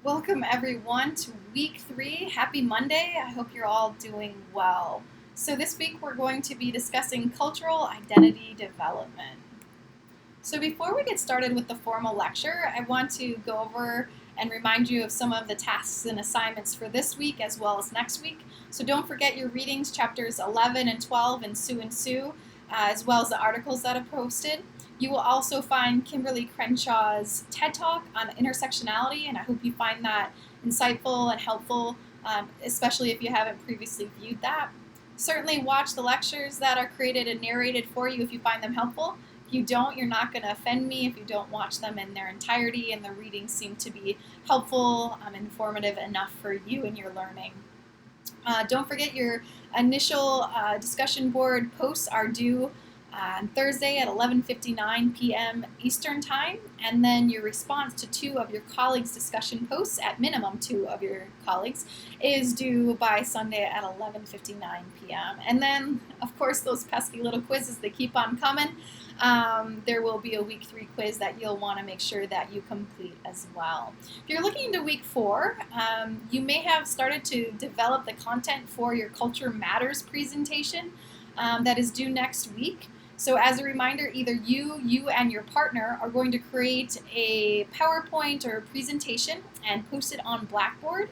Welcome everyone to week 3. Happy Monday. I hope you're all doing well. So this week we're going to be discussing cultural identity development. So before we get started with the formal lecture, I want to go over and remind you of some of the tasks and assignments for this week as well as next week. So don't forget your readings, chapters 11 and 12 in Sue and Sue, as well as the articles that are posted. You will also find Kimberly Crenshaw's TED Talk on intersectionality, and I hope you find that insightful and helpful, especially if you haven't previously viewed that. Certainly watch the lectures that are created and narrated for you if you find them helpful. If you don't, you're not going to offend me if you don't watch them in their entirety and the readings seem to be helpful, informative enough for you and your learning. Don't forget your initial discussion board posts are due on Thursday at 11:59 p.m. Eastern Time, and then your response to 2 of your colleagues' discussion posts, at minimum 2 of your colleagues, is due by Sunday at 11:59 p.m. And then, of course, those pesky little quizzes, they keep on coming. There will be a week 3 quiz that you'll want to make sure that you complete as well. If you're looking into week 4, you may have started to develop the content for your Culture Matters presentation that is due next week. So as a reminder, either you and your partner are going to create a PowerPoint or a presentation and post it on Blackboard.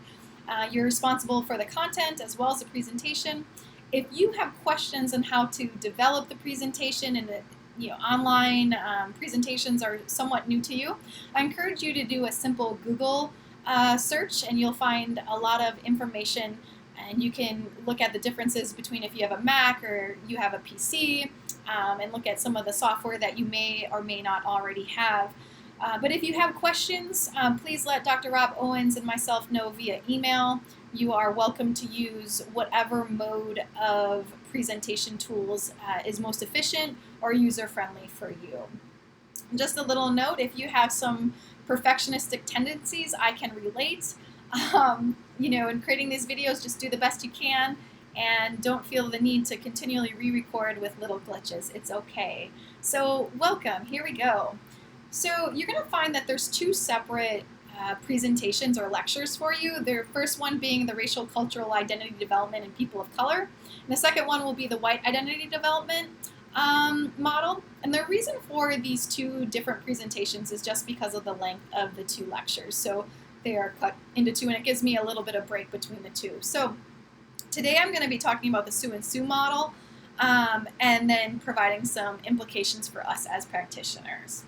You're responsible for the content as well as the presentation. If you have questions on how to develop the presentation and online presentations are somewhat new to you, I encourage you to do a simple Google search and you'll find a lot of information, and you can look at the differences between if you have a Mac or you have a PC, and look at some of the software that you may or may not already have. But if you have questions, please let Dr. Rob Owens and myself know via email. You are welcome to use whatever mode of presentation tools is most efficient or user-friendly for you. Just a little note, if you have some perfectionistic tendencies, I can relate. In creating these videos, just do the best you can and don't feel the need to continually re-record with little glitches. It's okay. So welcome, here we go. So you're going to find that there's 2 separate presentations or lectures for you. The first one being the racial cultural identity development in people of color. And the second one will be the white identity development model. And the reason for these 2 different presentations is just because of the length of the 2 lectures. So they are cut into 2, and it gives me a little bit of break between the 2. So today I'm going to be talking about the Sue and Sue model, and then providing some implications for us as practitioners.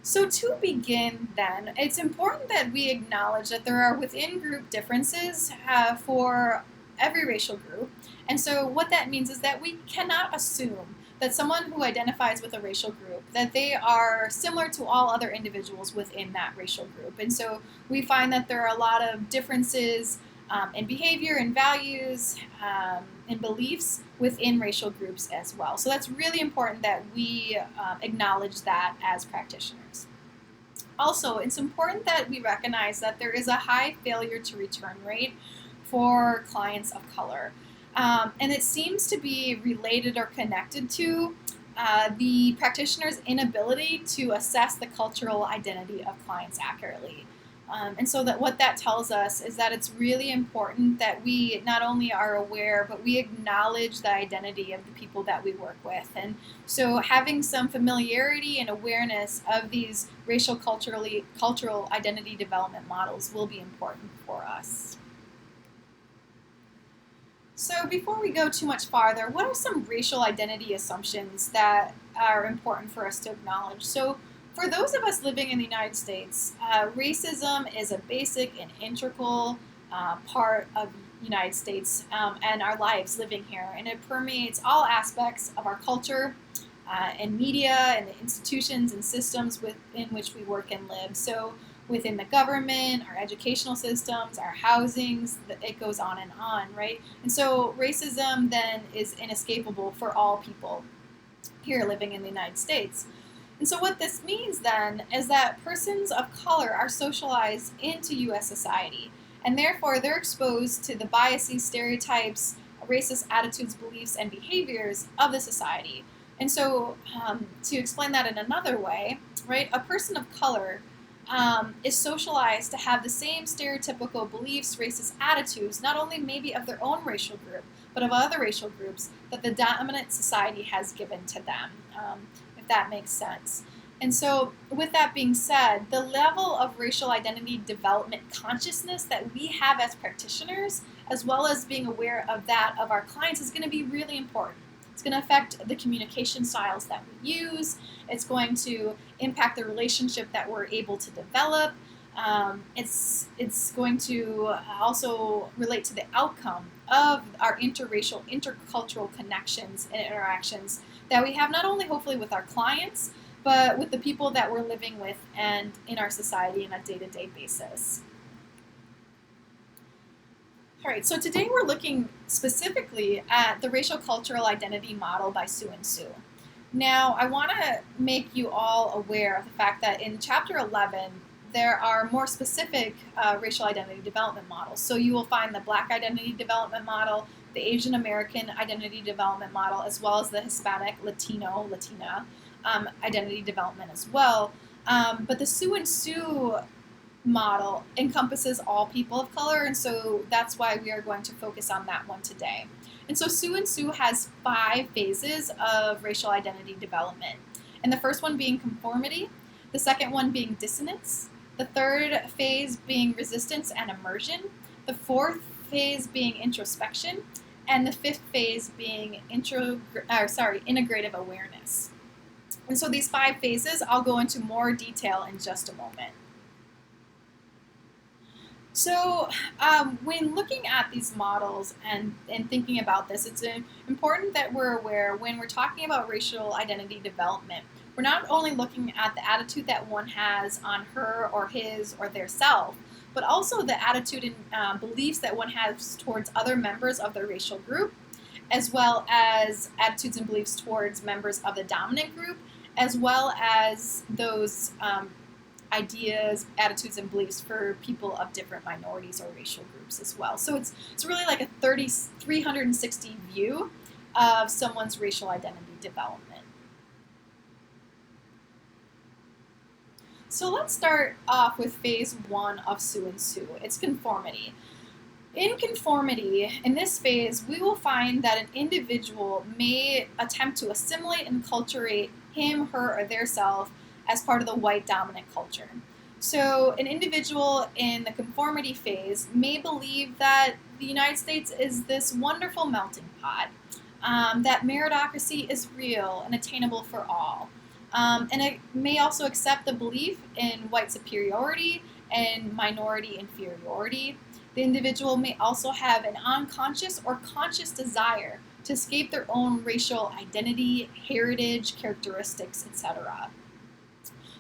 So to begin then, it's important that we acknowledge that there are within-group differences for every racial group. And so what that means is that we cannot assume that someone who identifies with a racial group, that they are similar to all other individuals within that racial group. And so we find that there are a lot of differences in behavior and values and beliefs within racial groups as well. So that's really important that we acknowledge that as practitioners. Also, it's important that we recognize that there is a high failure to return rate for clients of color. And it seems to be related or connected to the practitioner's inability to assess the cultural identity of clients accurately. And so that what that tells us is that it's really important that we not only are aware, but we acknowledge the identity of the people that we work with. And so having some familiarity and awareness of these racial cultural identity development models will be important for us. So before we go too much farther, what are some racial identity assumptions that are important for us to acknowledge? So for those of us living in the United States, racism is a basic and integral part of the United States and our lives living here, and it permeates all aspects of our culture and media and the institutions and systems within which we work and live. So within the government, our educational systems, our housings, it goes on, right? And so racism then is inescapable for all people here living in the United States. And so what this means then is that persons of color are socialized into U.S. society, and therefore they're exposed to the biases, stereotypes, racist attitudes, beliefs, and behaviors of the society. And so to explain that in another way, right, a person of color is socialized to have the same stereotypical beliefs, racist attitudes, not only maybe of their own racial group, but of other racial groups that the dominant society has given to them, if that makes sense. And so, with that being said, the level of racial identity development consciousness that we have as practitioners, as well as being aware of that of our clients, is going to be really important. It's going to affect the communication styles that we use. It's going to impact the relationship that we're able to develop. It's going to also relate to the outcome of our interracial, intercultural connections and interactions that we have, not only hopefully with our clients, but with the people that we're living with and in our society on a day-to-day basis. All right, so today we're looking specifically at the racial cultural identity model by Su and Su. Now, I want to make you all aware of the fact that in Chapter 11, there are more specific racial identity development models. So you will find the Black Identity Development Model, the Asian American Identity Development Model, as well as the Hispanic, Latino, Latina identity development as well. But the Su and Su model encompasses all people of color, and so that's why we are going to focus on that one today. And so Su and Su has 5 phases of racial identity development, and the first one being conformity, the second one being dissonance, the third phase being resistance and immersion, the fourth phase being introspection, and the fifth phase being integrative awareness. And so these 5 phases, I'll go into more detail in just a moment. So when looking at these models and thinking about this, it's important that we're aware when we're talking about racial identity development, we're not only looking at the attitude that one has on her or his or their self, but also the attitude and beliefs that one has towards other members of their racial group, as well as attitudes and beliefs towards members of the dominant group, as well as those ideas, attitudes, and beliefs for people of different minorities or racial groups as well. So it's really like a 360 view of someone's racial identity development. So let's start off with phase 1 of Su and Su. It's conformity. In conformity, in this phase, we will find that an individual may attempt to assimilate and enculturate him, her, or their self as part of the white dominant culture. So an individual in the conformity phase may believe that the United States is this wonderful melting pot, that meritocracy is real and attainable for all. And it may also accept the belief in white superiority and minority inferiority. The individual may also have an unconscious or conscious desire to escape their own racial identity, heritage, characteristics, etc.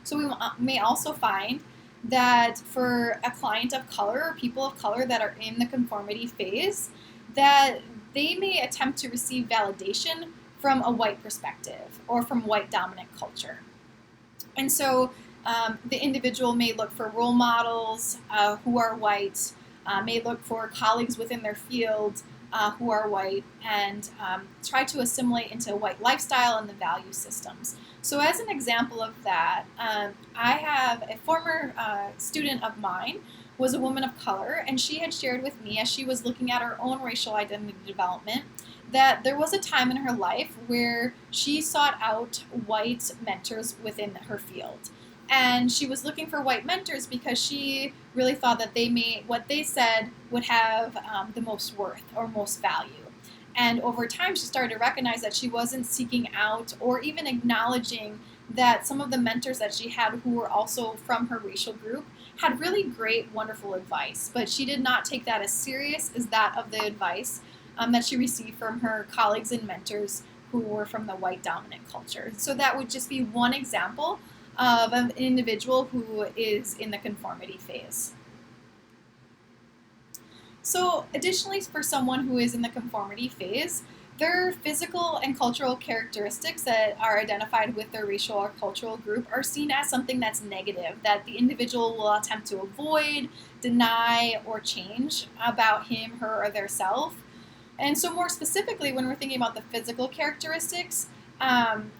So we may also find that for a client of color or people of color that are in the conformity phase, that they may attempt to receive validation from a white perspective or from white dominant culture. And so the individual may look for role models who are white, may look for colleagues within their field who are white, and try to assimilate into a white lifestyle and the value systems. So as an example of that, I have a former student of mine was a woman of color, and she had shared with me as she was looking at her own racial identity development that there was a time in her life where she sought out white mentors within her field. And she was looking for white mentors because she really thought that what they said would have the most worth or most value. And over time, she started to recognize that she wasn't seeking out or even acknowledging that some of the mentors that she had who were also from her racial group had really great, wonderful advice. But she did not take that as serious as that of the advice that she received from her colleagues and mentors who were from the white dominant culture. So that would just be one example of an individual who is in the conformity phase. So additionally, for someone who is in the conformity phase, their physical and cultural characteristics that are identified with their racial or cultural group are seen as something that's negative, that the individual will attempt to avoid, deny, or change about him, her, or their self. And so more specifically, when we're thinking about the physical characteristics,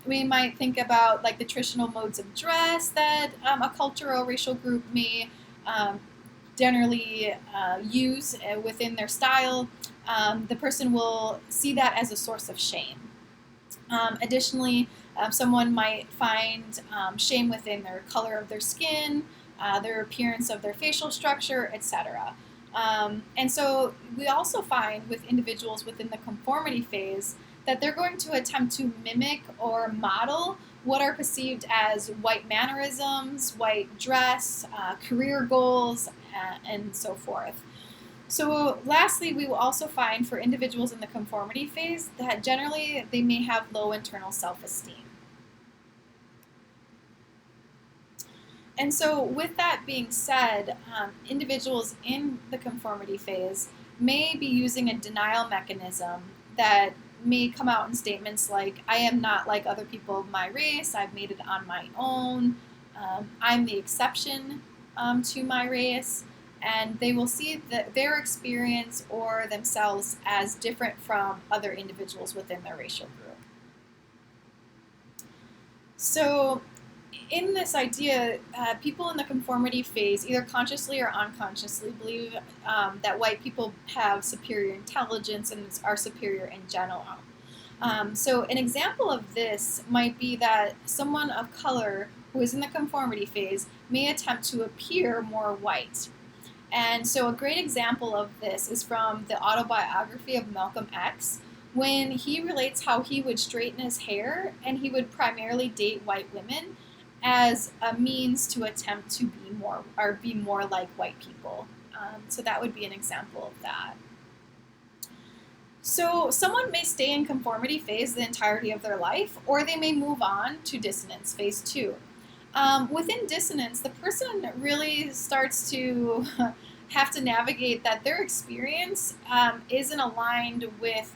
We might think about like the traditional modes of dress that a cultural racial group may um, generally use within their style. The person will see that as a source of shame. Additionally, someone might find shame within their color of their skin, their appearance of their facial structure, etc. And so we also find with individuals within the conformity phase that they're going to attempt to mimic or model what are perceived as white mannerisms, white dress, career goals, and so forth. So lastly, we will also find for individuals in the conformity phase that generally they may have low internal self-esteem. And so with that being said, individuals in the conformity phase may be using a denial mechanism that may come out in statements like, I am not like other people of my race, I've made it on my own, I'm the exception to my race, and they will see their experience or themselves as different from other individuals within their racial group. So in this idea, people in the conformity phase, either consciously or unconsciously, believe that white people have superior intelligence and are superior in general. So an example of this might be that someone of color who is in the conformity phase may attempt to appear more white. And so a great example of this is from the autobiography of Malcolm X, when he relates how he would straighten his hair and he would primarily date white women as a means to attempt to be more like white people. So that would be an example of that. So someone may stay in conformity phase the entirety of their life, or they may move on to dissonance phase 2. Within dissonance, the person really starts to have to navigate that their experience isn't aligned with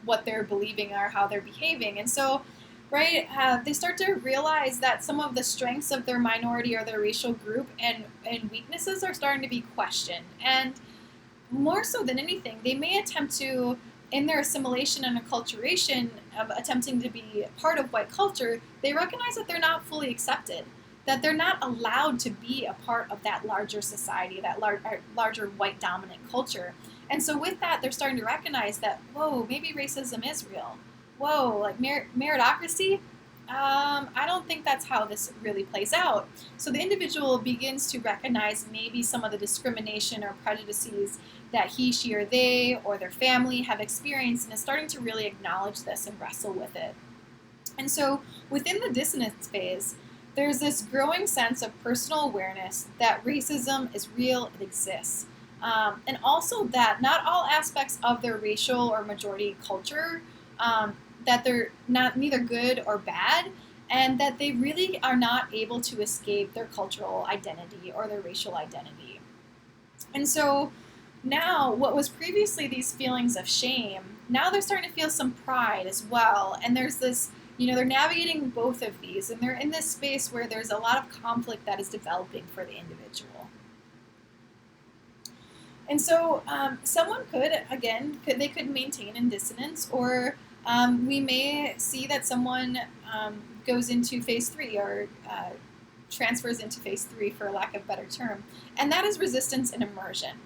what they're believing or how they're behaving. And so, they start to realize that some of the strengths of their minority or their racial group and weaknesses are starting to be questioned. And more so than anything, they may attempt to, in their assimilation and acculturation of attempting to be part of white culture, they recognize that they're not fully accepted, that they're not allowed to be a part of that larger society, that larger white dominant culture. And so with that, they're starting to recognize that, whoa, maybe racism is real. Whoa, like meritocracy? I don't think that's how this really plays out. So the individual begins to recognize maybe some of the discrimination or prejudices that he, she, or they, or their family have experienced, and is starting to really acknowledge this and wrestle with it. And so within the dissonance phase, there's this growing sense of personal awareness that racism is real, it exists. And also that not all aspects of their racial or majority culture, that they're neither good or bad, and that they really are not able to escape their cultural identity or their racial identity. And so now, what was previously these feelings of shame, now they're starting to feel some pride as well. And there's this, they're navigating both of these, and they're in this space where there's a lot of conflict that is developing for the individual. And so someone they could maintain in dissonance, or we may see that someone goes into phase 3 or transfers into phase 3, for lack of a better term, and that is resistance and immersion.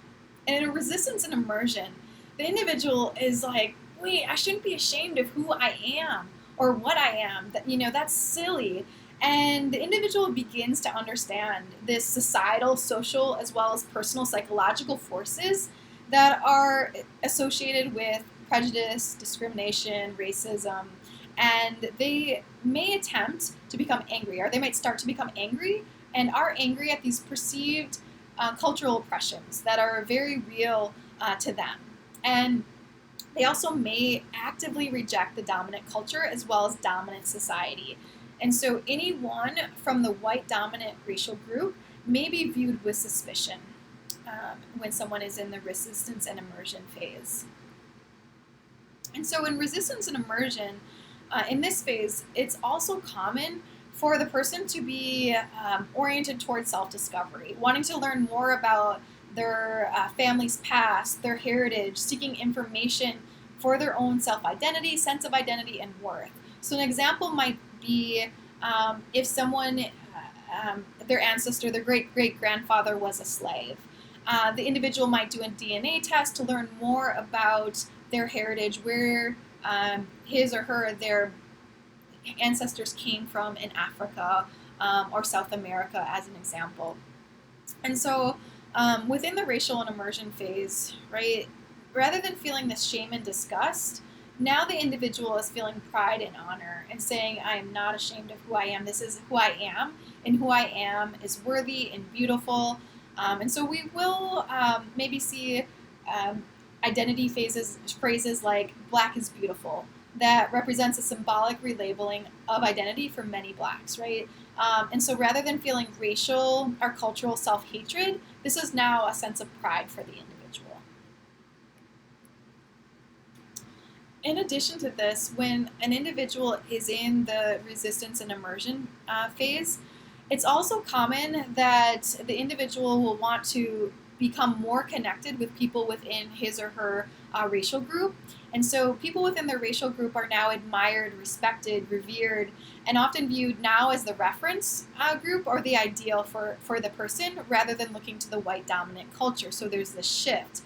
And in a resistance and immersion, the individual is like, wait, I shouldn't be ashamed of who I am or what I am. That's silly. And the individual begins to understand this societal, social, as well as personal psychological forces that are associated with prejudice, discrimination, racism, and they may attempt to become angry, or they might start to become angry and are angry at these perceived cultural oppressions that are very real to them. And they also may actively reject the dominant culture as well as dominant society. And so anyone from the white dominant racial group may be viewed with suspicion when someone is in the resistance and immersion phase. And so in resistance and immersion, in this phase, it's also common for the person to be oriented towards self-discovery, wanting to learn more about their family's past, their heritage, seeking information for their own self-identity, sense of identity, and worth. So an example might be if someone, their ancestor, their great-great-grandfather was a slave. The individual might do a DNA test to learn more about their heritage, where his or her, their ancestors came from in Africa or South America, as an example. And so within the racial and immersion phase, right, rather than feeling this shame and disgust, now the individual is feeling pride and honor and saying, I am not ashamed of who I am. This is who I am, and who I am is worthy and beautiful. And so we will maybe see identity phrases like Black is beautiful. That represents a symbolic relabeling of identity for many Blacks, right? And so rather than feeling racial or cultural self-hatred, this is now a sense of pride for the individual. In addition to this, when an individual is in the resistance and immersion phase, it's also common that the individual will want to become more connected with people within his or her racial group. And so people within their racial group are now admired, respected, revered, and often viewed now as the reference group or the ideal for the person, rather than looking to the white dominant culture. So there's this shift.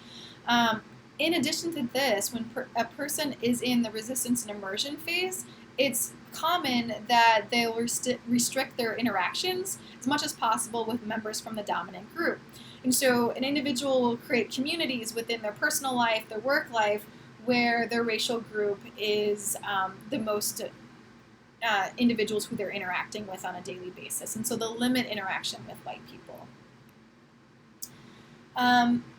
In addition to this, when a person is in the resistance and immersion phase, it's common that they'll restrict their interactions as much as possible with members from the dominant group. And so an individual will create communities within their personal life, their work life, where their racial group is the most individuals who they're interacting with on a daily basis. And so they'll limit interaction with white people.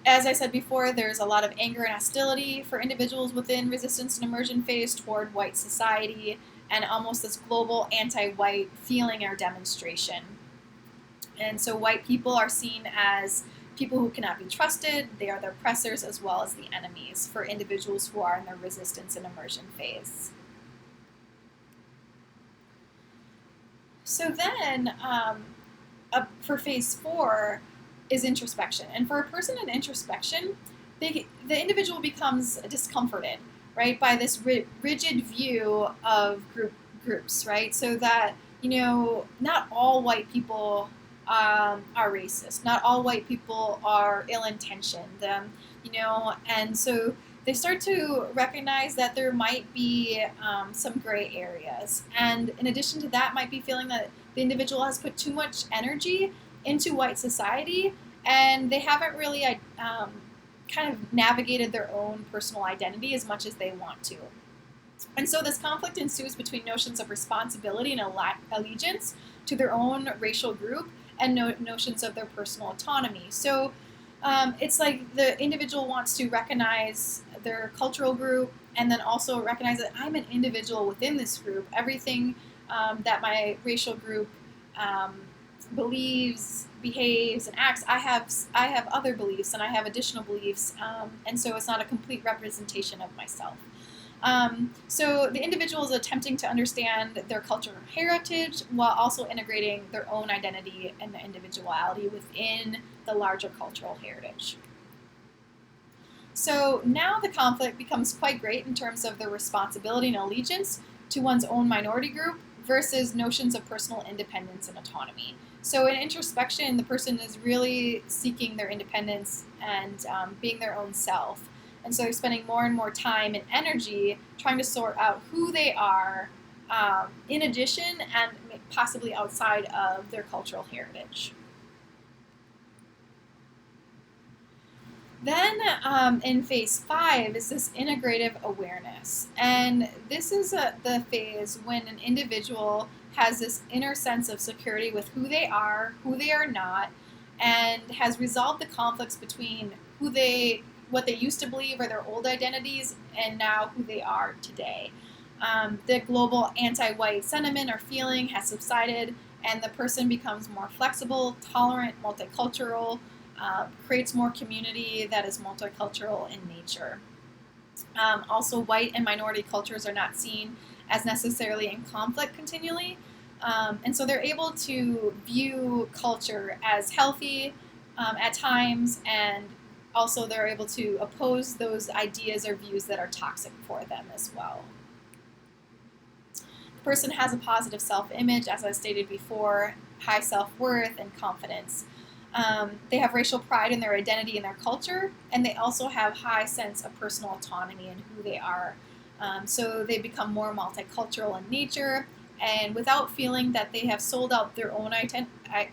As I said before, there's a lot of anger and hostility for individuals within resistance and immersion phase toward white society, and almost this global anti-white feeling or demonstration. And so white people are seen as people who cannot be trusted. They are the oppressors as well as the enemies for individuals who are in the resistance and immersion phase. So then, for phase 4 is introspection. And for a person in introspection, the individual becomes discomforted, right, by this rigid view of groups, right? So that, not all white people are racist. Not all white people are ill-intentioned, and so they start to recognize that there might be some gray areas. And in addition to that, might be feeling that the individual has put too much energy into white society, and they haven't really kind of navigated their own personal identity as much as they want to. And so this conflict ensues between notions of responsibility and allegiance to their own racial group and notions of their personal autonomy. So it's like the individual wants to recognize their cultural group and then also recognize that I'm an individual within this group. Everything that my racial group believes, behaves, and acts, I have other beliefs and I have additional beliefs, and so it's not a complete representation of myself. So the individual is attempting to understand their cultural heritage while also integrating their own identity and individuality within the larger cultural heritage. So now the conflict becomes quite great in terms of the responsibility and allegiance to one's own minority group versus notions of personal independence and autonomy. So in introspection, the person is really seeking their independence and being their own self. And so they're spending more and more time and energy trying to sort out who they are in addition and possibly outside of their cultural heritage. Then in phase 5 is this integrative awareness. And this is the phase when an individual has this inner sense of security with who they are not, and has resolved the conflicts between what they used to believe are their old identities and now who they are today. The global anti-white sentiment or feeling has subsided, and the person becomes more flexible, tolerant, multicultural, creates more community that is multicultural in nature. Also, white and minority cultures are not seen as necessarily in conflict continually, and so they're able to view culture as healthy at times, and also they're able to oppose those ideas or views that are toxic for them as well. Person has a positive self-image, as I stated before, high self-worth and confidence. They have racial pride in their identity and their culture, and they also have high sense of personal autonomy in who they are. So they become more multicultural in nature, and without feeling that they have sold out their own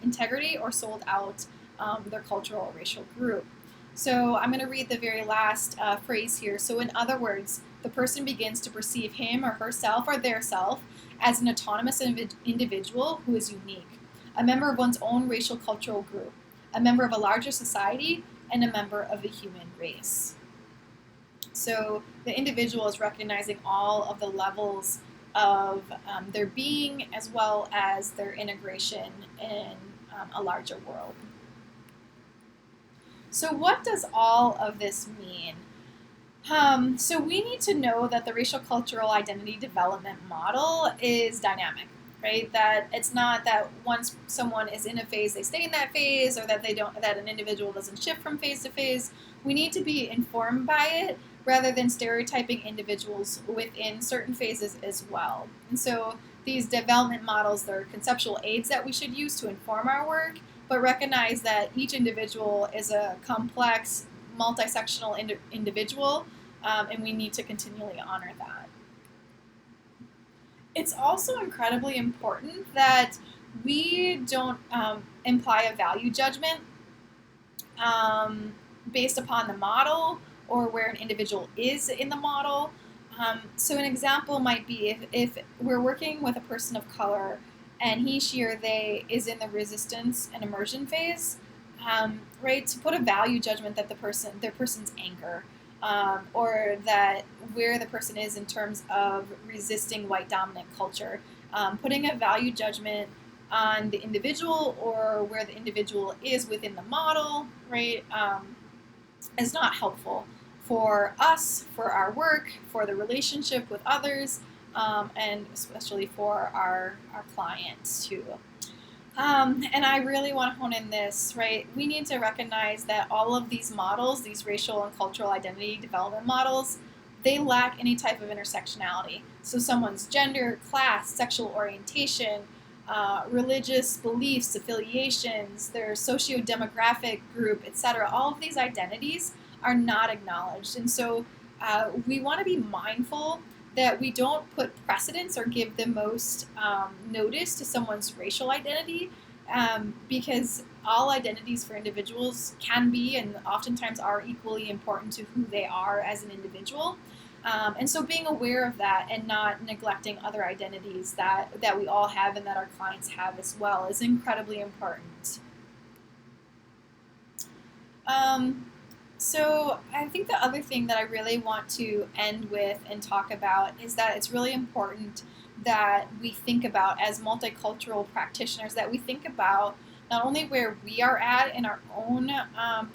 integrity or sold out their cultural or racial group. So I'm going to read the very last phrase here. So in other words, the person begins to perceive him or herself or their self as an autonomous individual who is unique, a member of one's own racial cultural group, a member of a larger society, and a member of the human race. So the individual is recognizing all of the levels of their being as well as their integration in a larger world. So what does all of this mean? So we need to know that the racial cultural identity development model is dynamic, right? That it's not that once someone is in a phase, they stay in that phase, or that that an individual doesn't shift from phase to phase. We need to be informed by it rather than stereotyping individuals within certain phases as well. And so these development models, they're conceptual aids that we should use to inform our work, but recognize that each individual is a complex, multi-sectional individual, and we need to continually honor that. It's also incredibly important that we don't imply a value judgment based upon the model or where an individual is in the model. So an example might be if we're working with a person of color and he, she, or they is in the resistance and immersion phase, right? To put a value judgment that their person's anger, or that where the person is in terms of resisting white dominant culture, putting a value judgment on the individual or where the individual is within the model, right, is not helpful for us, for our work, for the relationship with others, and especially for our clients too. And I really want to hone in this, right? We need to recognize that all of these models, these racial and cultural identity development models, they lack any type of intersectionality. So someone's gender, class, sexual orientation, religious beliefs, affiliations, their socio-demographic group, etc., all of these identities are not acknowledged. And so we want to be mindful that we don't put precedence or give the most notice to someone's racial identity, because all identities for individuals can be and oftentimes are equally important to who they are as an individual. And so being aware of that and not neglecting other identities that we all have and that our clients have as well is incredibly important. So I think the other thing that I really want to end with and talk about is that it's really important that we think about, as multicultural practitioners, that we think about not only where we are at in our own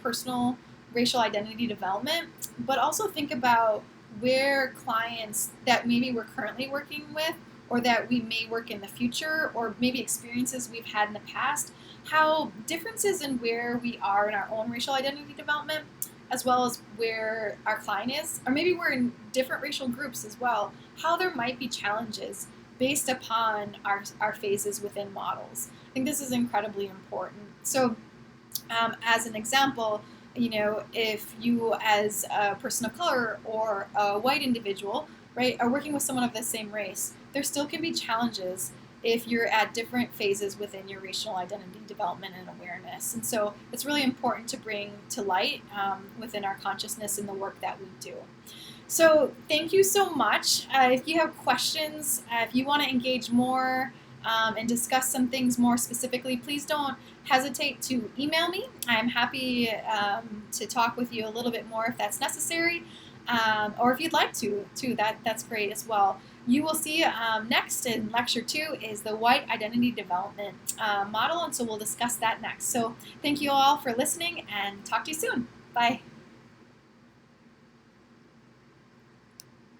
personal racial identity development, but also think about where clients that maybe we're currently working with or that we may work in the future, or maybe experiences we've had in the past, how differences in where we are in our own racial identity development as well as where our client is, or maybe we're in different racial groups as well, how there might be challenges based upon our phases within models. I think this is incredibly important. So as an example, if you as a person of color or a white individual, right, are working with someone of the same race, there still can be challenges if you're at different phases within your racial identity development and awareness. And so it's really important to bring to light within our consciousness in the work that we do. So thank you so much. If you have questions, if you want to engage more and discuss some things more specifically, please don't hesitate to email me. I'm happy to talk with you a little bit more if that's necessary, or if you'd like to, that's great as well. You will see next in Lecture 2 is the White Identity Development Model, and so we'll discuss that next. So thank you all for listening, and talk to you soon. Bye.